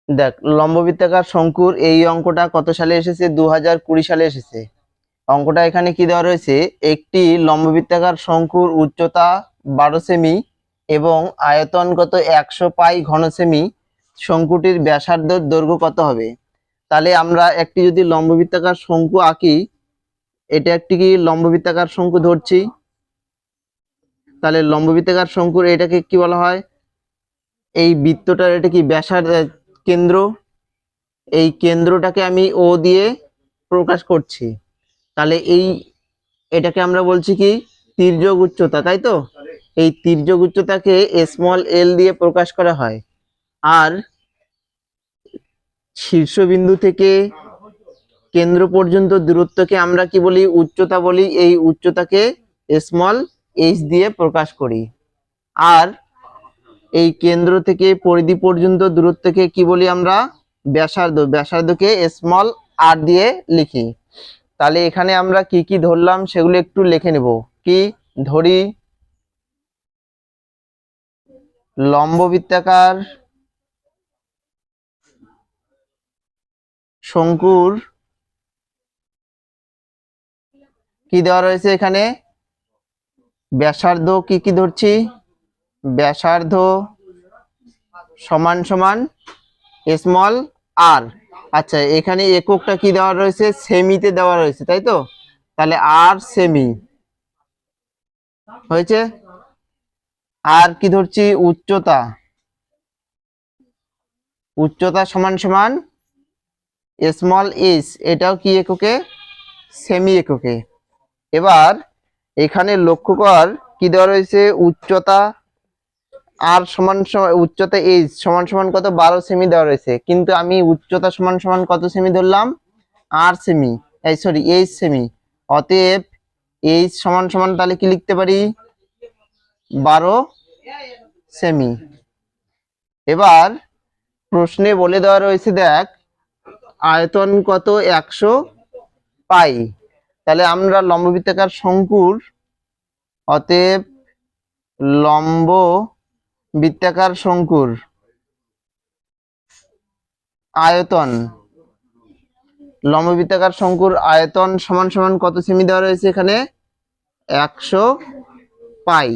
দেখ, লম্ববৃত্তাকার শঙ্কুর এই অঙ্কটা কত সালে এসেছে? 2020 সালে এসেছে। অঙ্কটা এখানে কি দেওয়া রয়েছে, একটি লম্ববৃত্তাকার শঙ্কুর উচ্চতা 12 সেমি এবং আয়তন কত 100 পাই ঘন সেমি, শঙ্কুটির ব্যাসার্ধের দৈর্ঘ্য কত হবে? তাহলে আমরা একটি যদি লম্ববৃত্তাকার শঙ্কু আঁকি, এটা একটি কি লম্ববৃত্তাকার শঙ্কু ধরছি, তাহলে লম্ববৃত্তাকার শঙ্কুর এটাকে কি বলা হয়? এই বৃত্তটার এটা কি ব্যাসার্ধ কেন্দ্র, এই কেন্দ্রটাকে আমি ও দিয়ে প্রকাশ করছি। তাহলে এটাকে আমরা বলছি কি তির্যক উচ্চতা, তাই তো? এই তির্যক উচ্চতাকে স্মল এল দিয়ে প্রকাশ করা হয়। আর শীর্ষবিন্দু থেকে কেন্দ্র পর্যন্ত দূরত্বকে আমরা কি বলি? উচ্চতা বলি। এই উচ্চতাকে স্মল এইচ দিয়ে প্রকাশ করি। আর এই কেন্দ্র থেকে পরিধি পর্যন্ত দূরত্বকে কি বলি আমরা? ব্যাসার্ধ। ব্যাসার্ধকে স্মল আর দিয়ে লিখি। তাহলে এখানে আমরা কি কি ধরলাম সেগুলো একটু লিখে নেব। কি ধরি? লম্ববৃত্তাকার শঙ্কুর কি দেওয়া রয়েছে এখানে? ব্যাসার্ধ কি কি ধরছি? ব্যাসার্ধ সমান সমান স্মল আর। আচ্ছা, এখানে এককটা কি দেওয়া রয়েছে? সেমিতে দেওয়া রয়েছে, তাই তো? তাহলে আর সেমি হয়েছে। আর কি ধরছি? উচ্চতা। উচ্চতা সমান সমান স্মল এইচ, এটাও কি এককে? সেমি এককে। এবার এখানে লক্ষ্য কর কি দেওয়া রয়েছে? উচ্চতা আর সমান সমান উচ্চতা এইচ সমান সমান কত? 12 সেমি দেওয়া রয়েছে, কিন্তু আমি উচ্চতা সমান সমান কত সেমি ধরলাম? 8 সেমি, এই সরি 8 সেমি। অতএব এইচ সমান সমান তাহলে কি লিখতে পারি? 12 সেমি। এবার প্রশ্নে বলে দেওয়া রয়েছে, দেখ আয়তন কত? 100 পাই। তাহলে আমরা লম্ববৃত্তাকার শঙ্কুর, অতএব লম্ব বৃত্তাকার শঙ্কুর আয়তন, লম্ববৃত্তাকার শঙ্কুর আয়তন সমান সমান কত সেমি দেওয়া রয়েছে এখানে? 100 পাই।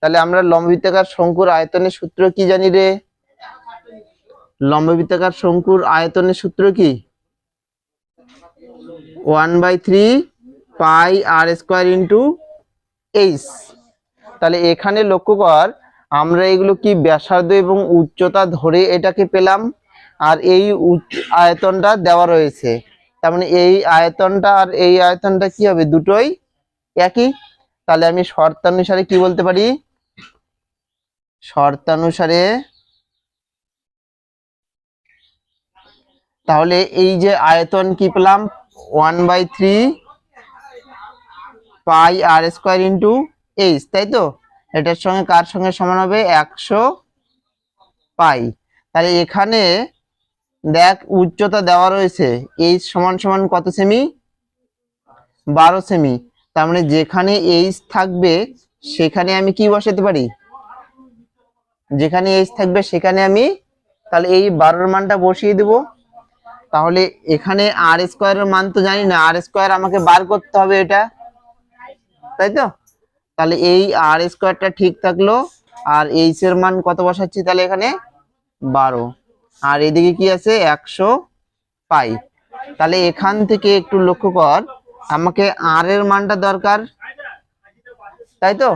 তাহলে আমরা লম্ববৃত্তাকার শঙ্কুর আয়তনের সূত্র কি জানি রে? লম্ববৃত্তাকার শঙ্কুর আয়তনের সূত্র কি? 1/3 পাই আর স্কোয়ার ইন্টু এইচ। তাহলে এখানে লক্ষ্য কর, আমরা এগুলো কি ব্যাসার্ধ এবং উচ্চতা ধরে এটাকে পেলাম, আর এই আয়তনটা দেওয়া রয়েছে। তার মানে এই আয়তনটা আর এই আয়তনটা কি হবে? দুটোই একই। তাহলে আমি শর্তানুসারে কি বলতে পারি? শর্তানুসারে তাহলে এই যে আয়তন কি পেলাম? 1/3 পাই আর স্কোয়ার ইন্টু এইচ, তাই তো? এটার সঙ্গে কার সঙ্গে সমান হবে? 100 পাই। তাহলে এখানে দেখ উচ্চতা দেওয়া রয়েছে, এইচ সমান সমান কত সেমি? 12 সেমি। তার মানে যেখানে এইচ থাকবে সেখানে আমি কি বসাতে পারি? যেখানে এইচ থাকবে সেখানে আমি তাহলে এই 12 মানটা বসিয়ে দেব। তাহলে এখানে আর স্কোয়ারের মান তো জানি না, আর স্কোয়ার আমাকে বার করতে হবে এটা, তাই তো? তাহলে এই আর স্কোয়ারটা ঠিক থাকলো। আর এইচ এর মান কত বসাচ্ছি? তাহলে এখানে 12, আর এদিকে কি আছে? 100 পাই। তাহলে এখান থেকে একটু লক্ষ্য কর, আমাকে আর এর মানটা দরকার, তাই তো?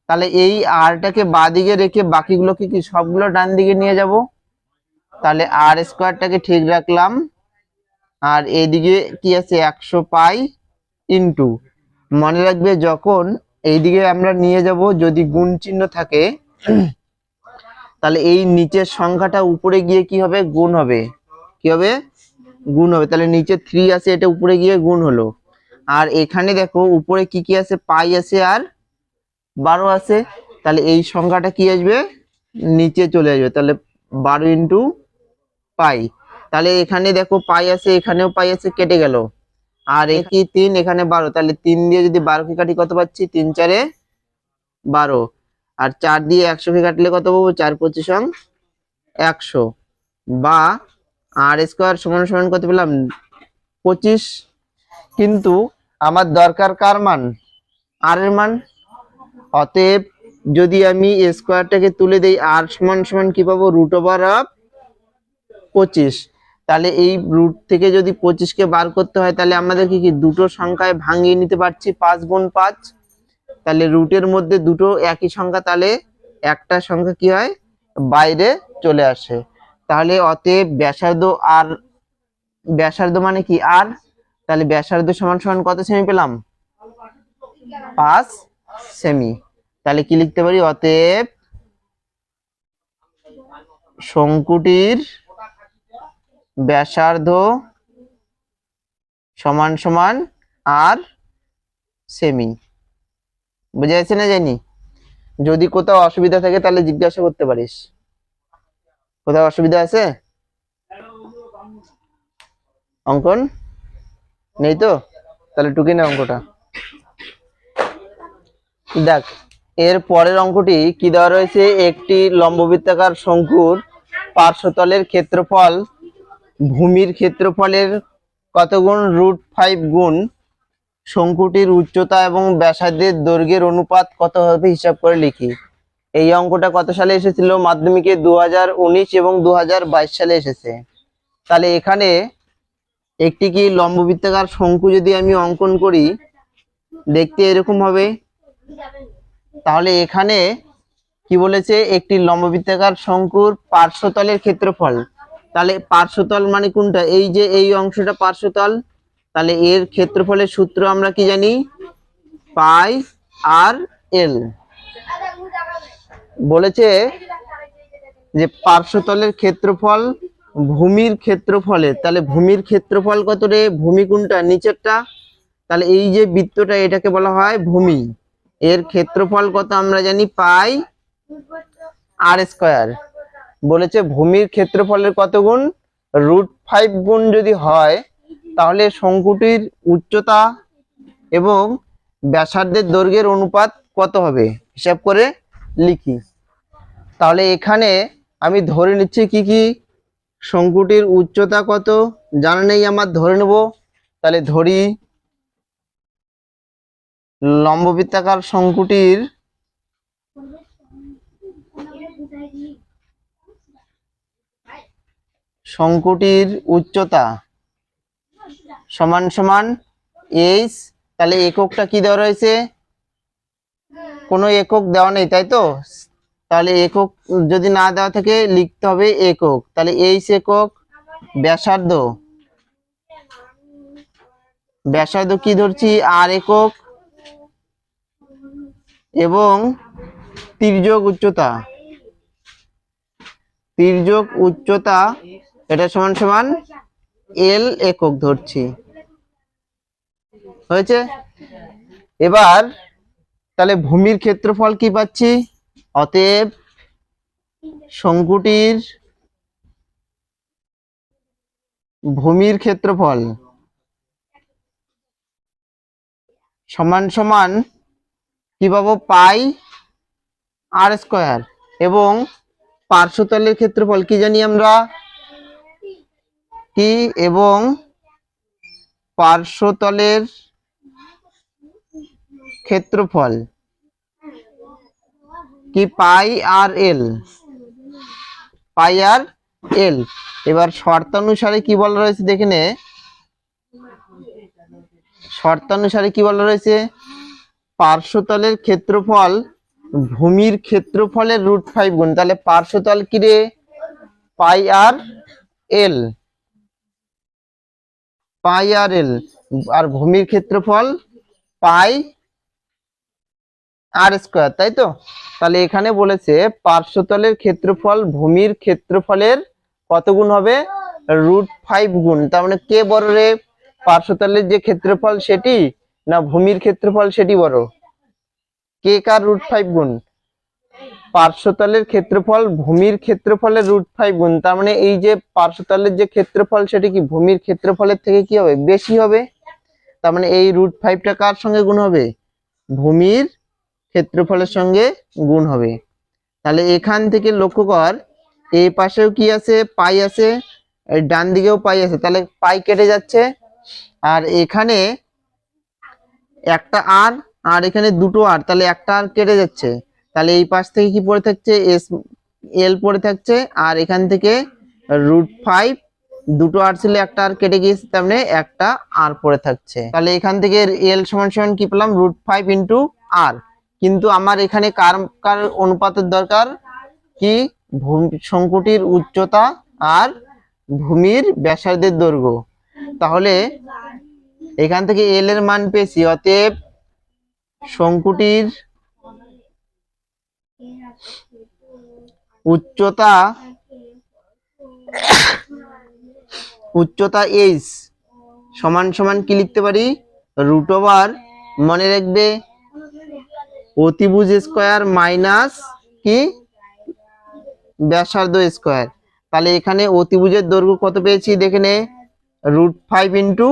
তাহলে এই আরটাকে বাঁ দিকে রেখে বাকিগুলোকে কি সবগুলো ডান দিকে নিয়ে যাব। তাহলে আর স্কোয়ারটাকে ঠিক রাখলাম, আর এইদিকে কি আছে? 100 পাই ইন্টু, মনে রাখবে যখন এইদিকে আমরা নিয়ে যাব যদি গুণ চিহ্ন থাকে তাহলে এই নিচের সংখ্যাটা উপরে গিয়ে কি হবে? গুণ হবে। কি হবে? গুণ হবে। তাহলে নিচে 3 আছে, এটা উপরে গিয়ে গুণ হলো। আর এখানে দেখো উপরে কি কি আছে? পাই আছে আর 12 আছে। তাহলে এই সংখ্যাটা কি আসবে? নিচে চলে আসবে। তাহলে 12 ইন্টু পাই। তাহলে এখানে দেখো পাই আছে, এখানেও পাই আছে, কেটে গেল। আর একই 3, এখানে 12, তাহলে 3 দিয়ে যদি 12 কে কাটি কত পাচ্ছি? 3 4 12। আর 4 দিয়ে 100 কে কাটলে কত পাবো? 4 25 100, বা আর স্কোয়ার সমান সমান কত পেলাম 25, কিন্তু আমার দরকার কার মান, আর এর মান। অতএব যদি আমি স্কোয়ারটাকে তুলে দেই আর সমান সমান কি পাবো √25। তাহলে এই রুট থেকে যদি 25কে বার করতে হয় তাহলে আমাদেরকে কি দুটো সংখ্যায় ভাঙিয়ে নিতে পারছি 5 গুণ 5। তাহলে রুটের মধ্যে দুটো একই সংখ্যা, তাহলে একটা সংখ্যা কি হয় বাইরে চলে আসে। তাহলে অতএব ব্যাসার্ধ আর, ব্যাসার্ধ মানে কি আর, তাহলে ব্যাসার্ধ সমান সমান কত সেমি পেলাম 5 সেমি। তাহলে কি লিখতে পারি, অতএব শঙ্কুটির ব্যাসার্ধ সমান সমান আর সেমি। বুঝা যাচ্ছে না জানি? যদি কোথাও অসুবিধা থাকে তাহলে জিজ্ঞাসা করতে পারিস। কোথাও অসুবিধা আছে অঙ্কন নেই তো? তাহলে টুকি না অঙ্কটা। দেখ এর পরের অঙ্কটি কি দেওয়া রয়েছে, একটি লম্ববৃত্তাকার শঙ্কুর পার্শ্বতলের ক্ষেত্রফল ভূমির ক্ষেত্রফলের কত গুণ √5 গুণ শঙ্কুটির উচ্চতা এবং ব্যাসার্ধের দৈর্ঘ্যের অনুপাত কত হবে হিসাব করে লিখি। এই অঙ্কটা কত সালে এসেছিল মাধ্যমিকে 2019 এবং 2022 সালে এসেছে। তাহলে এখানে একটি কি লম্ববৃত্তাকার শঙ্কু যদি আমি অঙ্কন করি দেখতে এরকম হবে। তাহলে এখানে কি বলেছে, একটি লম্ববৃত্তাকার শঙ্কুর পার্শ্বতলের ক্ষেত্রফল। তাহলে পার্শ্বতল মানে কোনটা, এই যে এই অংশটা পার্শ্বতল। তাহলে এর ক্ষেত্রফলের সূত্র আমরা কি জানি, পাই আর এল। বলেছে যে পার্শ্বতলের ক্ষেত্রফল ভূমির ক্ষেত্রফলের, তাহলে ভূমির ক্ষেত্রফল কত রে, ভূমি কোনটা নিচেরটা, তাহলে এই যে বৃত্তটা এটাকে বলা হয় ভূমি। এর ক্ষেত্রফল কত আমরা জানি পাই আর স্কয়ার। বলেছে ভূমির ক্ষেত্রফলের কত গুণ, √5 গুণ যদি হয় তাহলে শঙ্কুটির উচ্চতা এবং ব্যাসার্ধের দৈর্ঘ্যের অনুপাত কত হবে হিসাব করে লিখি। তাহলে এখানে আমি ধরে নিচ্ছি কি কি, শঙ্কুটির উচ্চতা কত জানা নেই আমার, ধরে নেব। তাহলে ধরি লম্ববৃত্তাকার শঙ্কুটির উচ্চতা সমান সমান h। তাহলে এককটা কি দেওয়া রয়েছে, কোনো একক দেওয়া নেই তাই তো। তাহলে একক যদি না দেওয়া থাকে লিখতে হবে একক। তাহলে h একক, ব্যাসার্ধ, ব্যাসার্ধ কি ধরছি আর একক, এবং তির্যক উচ্চতা, তির্যক উচ্চতা এটা সমান সমান এল একক ধরছি। হয়েছে? এবার তাহলে ভূমির ক্ষেত্রফল কি পাচ্ছি, অতএব শঙ্কুটির ভূমির ক্ষেত্রফল সমান সমান কি পাবো, পাই আর স্কয়ার, এবং পার্শ্বতলের ক্ষেত্রফল কি জানি আমরা কি, এবং পার্শ্বতলের ক্ষেত্রফল কি পাই আর এল, পাই আর এল। এবার শর্তানুসারে কি বলা রয়েছে দেখে নে, শর্তানুসারে কি বলা রয়েছে, পার্শ্বতলের ক্ষেত্রফল ভূমির ক্ষেত্রফলের √5 গুণ। তাহলে পার্শ্বতল কি রে, পাই আর এল, পাই আর এল, আর ভূমির ক্ষেত্রফল পাই আর স্কয়ার, তাই তো। তাহলে এখানে বলেছে পার্শ্বতলের ক্ষেত্রফল ভূমির ক্ষেত্রফলের কত গুণ হবে, √5 গুণ। তার মানে কে বড় রে, পার্শ্বতলের যে ক্ষেত্রফল সেটি না ভূমির ক্ষেত্রফল সেটি বড়, কে কার √5 গুণ, পার্শ্বতলের ক্ষেত্রফল ভূমির ক্ষেত্রফলের √5 গুণ। তার মানে এই যে পার্শ্বতলের যে ক্ষেত্রফল সেটি কি ভূমির ক্ষেত্রফলের থেকে কি হবে, বেশি হবে। তার মানে এই √5টা কার সঙ্গে গুণ হবে, ভূমির ক্ষেত্রফলের সঙ্গে গুণ হবে। তাহলে এখান থেকে লক্ষ্য কর এই পাশেও কি আছে, পাই আছে, এই ডান দিকেও পাই আছে, তাহলে পাই কেটে যাচ্ছে। আর এখানে একটা আর, আর এখানে দুটো আর, তাহলে একটা আর কেটে যাচ্ছে। তাহলে এই পাশ থেকে কি পড়ে থাকছে, এস এল পড়ে থাকছে। আর এখান থেকে √5, দুটো আর ছিল, একটা আর কেটে গিয়েছে, তার মানে একটা আর পড়ে থাকছে। তাহলে এখান থেকে এল সমান সমান কি পেলাম, √5 ইন্টু আর। কিন্তু আমার এখানে কার কার অনুপাতের দরকার, কি শঙ্কুটির উচ্চতা আর ভূমির ব্যাসার্ধের দৈর্ঘ্য। তাহলে এখান থেকে এল এর মান পেয়েছি, অতএব শঙ্কুটির উচ্চতা এইচ সমান সমান কি লিখতে পারি, √, মনে রাখবে অতিভুজ স্কয়ার মাইনাস কি ব্যাসার্ধ স্কয়ার। তাহলে এখানে অতিভুজের দৈর্ঘ্য কত পেয়েছি দেখে নে, √5 ইন্টু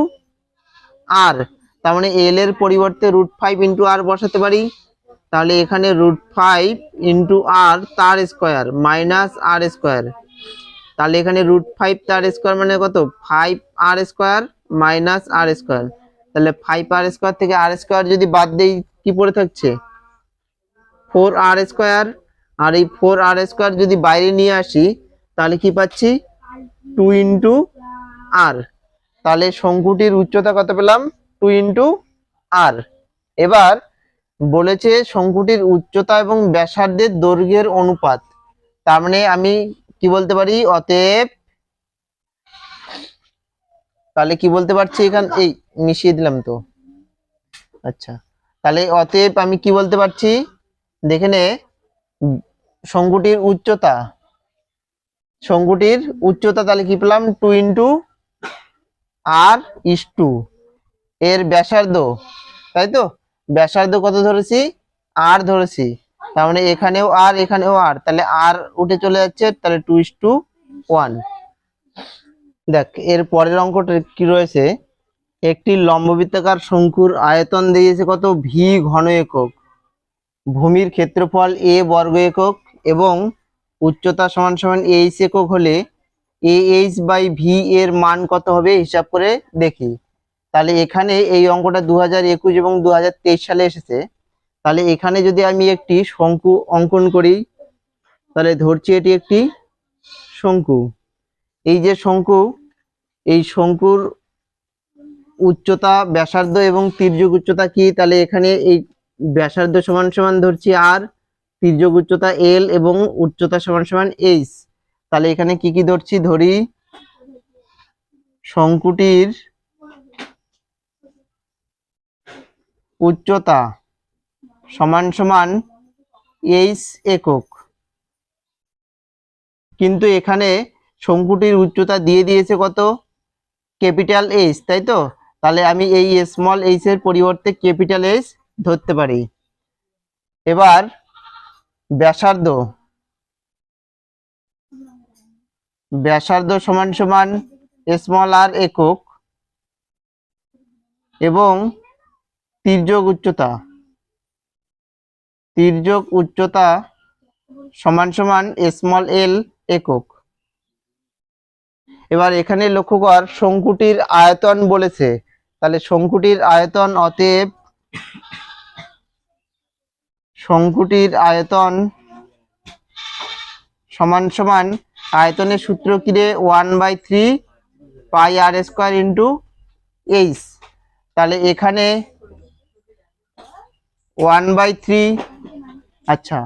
আর। তার মানে এল এর পরিবর্তে √5 ইন্টু আর বসাতে পারি। তাহলে এখানে √5 ইন্টু আর তার স্কয়ার মাইনাস আর স্কয়ার। তাহলে এখানে √5 তার স্কয়ার মানে কত, 5r স্কয়ার মাইনাস আর স্কয়ার। তাহলে 5r স্কয়ার থেকে আর স্কয়ার যদি বাদ দেই কি পড়ে থাকছে, 4r স্কয়ার। আর এই 4r স্কয়ার যদি বাইরে নিয়ে আসি তাহলে কি পাচ্ছি, 2 ইন্টু আর। তাহলে শঙ্কুটির উচ্চতা কত পেলাম, 2 ইন্টু আর। এবার বলেছে শঙ্কুটির উচ্চতা এবং ব্যাসার্ধের দৈর্ঘ্যের অনুপাত। তার মানে আমি কি বলতে পারি, অতএব, তাহলে কি বলতে পারছি, এখান এই মিশিয়ে দিলাম তো, আচ্ছা। তাহলে অতএব আমি কি বলতে পারছি, দেখে নে, শঙ্কুটির উচ্চতা তাহলে কি পেলাম, 2 ইন্টু আর ইস টু এর ব্যাসার্ধ, তাই তো, ব্যাসার্ধ কত ধরেছি, আর ধরেছি। তার মানে এখানেও আর এখানেও আর, তাহলে আর উঠে চলে যাচ্ছে, তাহলে 2:1। দেখ এর পরের অঙ্কটা কি রয়েছে, একটি লম্ববৃত্তাকার শঙ্কুর আয়তন দিয়েছে কত, ভি ঘন একক, ভূমির ক্ষেত্রফল এ বর্গ একক এবং উচ্চতা সমান সমান এইচ একক হলে AH বাই ভি এর মান কত হবে হিসাব করে দেখি। তাহলে এখানে এই অঙ্কটা 2021 এবং 2023 সালে এসেছে। তাহলে এখানে যদি আমি একটি শঙ্কু অঙ্কন করি, তাহলে ধরছি এটি একটি শঙ্কু। এই যে শঙ্কু, এই শঙ্কুর উচ্চতা, ব্যাসার্ধ এবং তির্যক উচ্চতা কি, তাহলে এখানে এই ব্যাসার্ধ সমান সমান ধরছি আর, তির্যক উচ্চতা এল এবং উচ্চতা সমান সমান এইচ। তাহলে এখানে কি কি ধরছি, ধরি শঙ্কুটির উচ্চতা সমান সমান এইচ একক। কিন্তু এখানে শঙ্কুটির উচ্চতা দিয়ে দিয়েছে কত, ক্যাপিটাল এইচ, তাই তো। তাহলে আমি এই স্মল এইচ এর পরিবর্তে ক্যাপিটাল এইচ ধরতে পারি। এবার ব্যাসার্ধ সমান সমান স্মল আর একক এবং তির্যক উচ্চতা সমান সমান স্মল এল একক। এবার এখানে লক্ষ্য কর শঙ্কুটির আয়তন বলেছে, তাহলে শঙ্কুটির আয়তন, অতএব শঙ্কুটির আয়তন সমান সমান, আয়তনের সূত্র কি রে, 1/3 পাই আর স্কয়ার ইন্টু এইচ। তাহলে এখানে 1/3, আচ্ছা।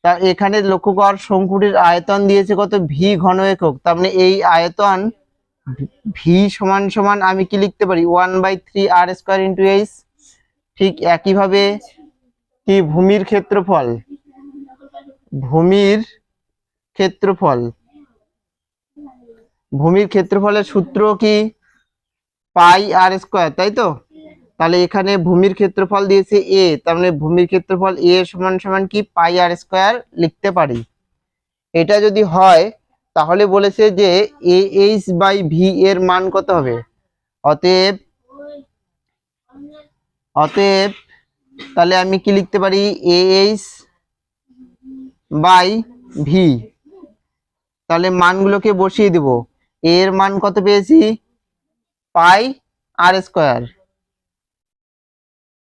তা এখানে লক্ষ্য কর শঙ্কুটির আয়তন দিয়েছে কত, ভি ঘন একক। তার মানে এই আয়তন ভি সমান সমান আমি কি লিখতে পারি, 1/3 আর স্কয়ার ইন্টু এইচ। ঠিক একইভাবে কি ভূমির ক্ষেত্রফলের সূত্র কি, পাই আর স্কয়ার, তাই তো। তাহলে এখানে ভূমির ক্ষেত্রফল দিয়েছে এ, তার মানে ভূমির ক্ষেত্রফল এ সমান সমান কি, পাই আর স্কয়ার লিখতে পারি। এটা যদি হয় তাহলে বলেছে যে AH বাই ভি এর মান কত হবে। অতএব তাহলে আমি কি লিখতে পারি, AH বাই ভি। তাহলে মানগুলোকে বসিয়ে দেব। এর মান কত পেয়েছি পাই আর স্কোয়ার,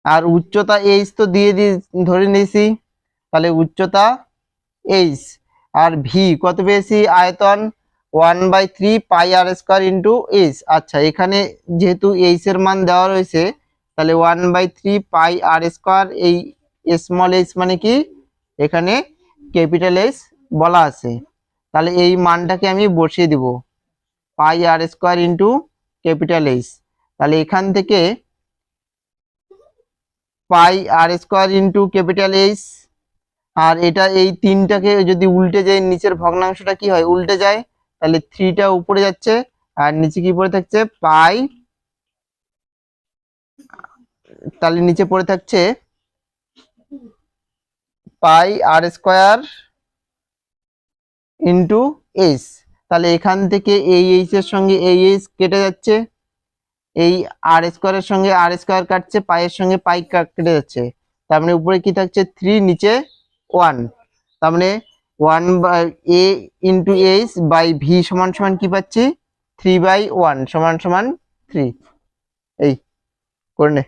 আর উচ্চতা এইচ তো দিয়ে ধরে নিয়েছি, তাহলে উচ্চতা এইচ, আর ভি কত পেয়েছি আয়তন 1/3 পাই আর স্কোয়ার ইন্টু এইচ। আচ্ছা এখানে যেহেতু এইচ এর মান দেওয়া রয়েছে তাহলে 1/3 পাই আর স্কোয়ার, এই স্মল এইচ মানে কি এখানে ক্যাপিটাল এইচ বলা আছে, তাহলে এই মানটাকে আমি বসিয়ে দিব পাই আর স্কোয়ার ইন্টু ক্যাপিটাল এইচ। তাহলে এখান থেকে পাই আর স্কোয়ার ইন্টু ক্যাপিটাল এইচ, আর এটা এই তিনটাকে যদি উল্টে যায় নিচের ভগ্নাংশটা কি হয় উল্টে যায়, তাহলে 3টা উপরে যাচ্ছে আর নিচে কি পড়ে থাকছে পাই, তাহলে নিচে পড়ে থাকছে পাই আর স্কোয়ার ইন্টু এইচ। তাহলে এখান থেকে এই এইচ এর সঙ্গে এই এইচ কেটে যাচ্ছে, এই আর স্কোয়ারের সঙ্গে আর স্কোয়ার কাটছে, পাইয়ের সঙ্গে পাই কেটে যাচ্ছে, তার মানে উপরে কি থাকছে 3 নিচে 1, তার মানে 1/a into H by V সমান সমান কি পাচ্ছি 3/1 সমান সমান 3। এই করে নে।